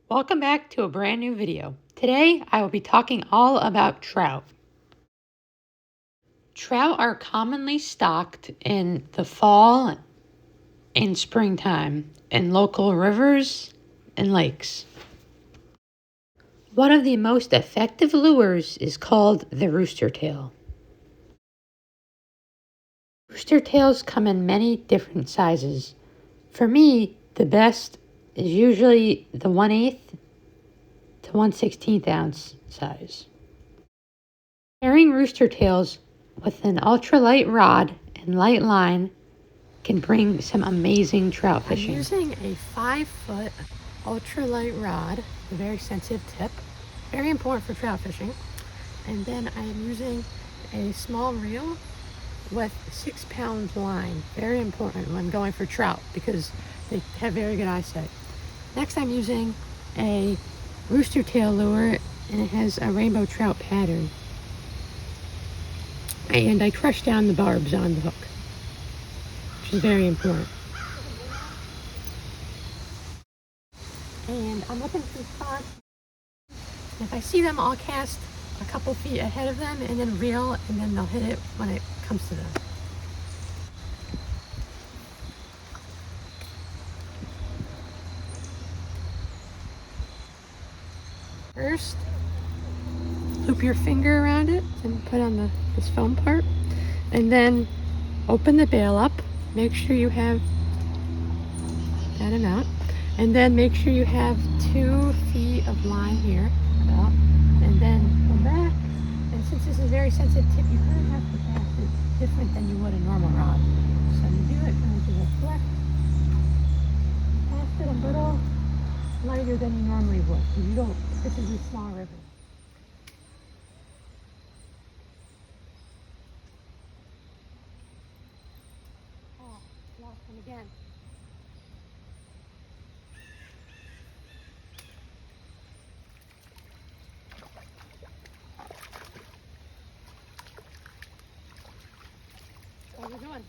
Welcome back to a brand new video. Today I will be talking all about trout. Trout are commonly stocked in the fall and springtime in local rivers and lakes. One of the most effective lures is called the rooster tail. Rooster tails come in many different sizes. For me, the best is usually the 1/8 to 1/16 ounce size. Pairing rooster tails with an ultralight rod and light line can bring some amazing trout fishing. I'm using a 5-foot ultralight rod, a very sensitive tip, very important for trout fishing. And then I'm using a small reel with 6-pound line, very important when going for trout because they have very good eyesight. Next I'm using a rooster tail lure and it has a rainbow trout pattern. And I crushed down the barbs on the hook, which is very important. And I'm looking for spots. If I see them, I'll cast a couple feet ahead of them and then reel, and then they'll hit it when it comes to them. First, loop your finger around it and put on this foam part, and then open the bail up. Make sure you have that amount, and then make sure you have 2 feet of line here, about, and then come back. And since this is a very sensitive tip, you kind of have to cast it different than you would a normal rod. So you do it kind of to the flex, cast it a little lighter than you normally would, because you don't. This is a small river. Oh, lost one again. What are we doing?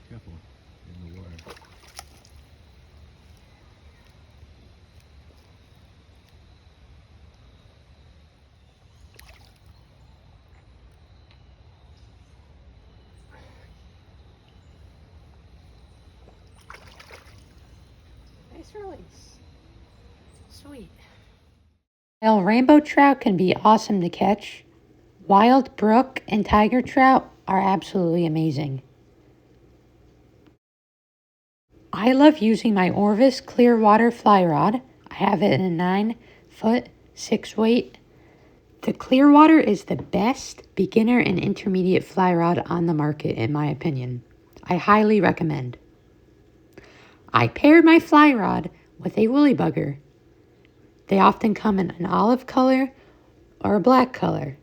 Careful in the water. Nice release. Sweet. While rainbow trout can be awesome to catch, wild brook and tiger trout are absolutely amazing. I love using my Orvis clear water fly rod. I have it in a 9-foot 6-weight. The Clearwater is the best beginner and intermediate fly rod on the market, in my opinion. I highly recommend. I paired my fly rod with a woolly bugger. They often come in an olive color or a black color.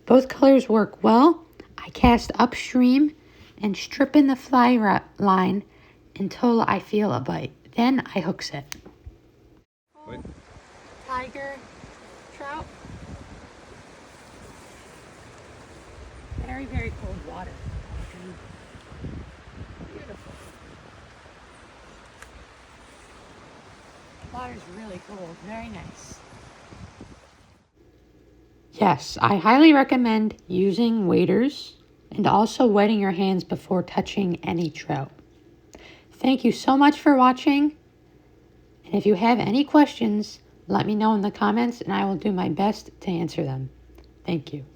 Both colors work well. I cast upstream and strip in the fly line until I feel a bite. Then I hook set. What? Tiger trout. Very, very cold water. Beautiful. Water's really cold. Very nice. Yes, I highly recommend using waders and also wetting your hands before touching any trout. Thank you so much for watching. And if you have any questions, let me know in the comments and I will do my best to answer them. Thank you.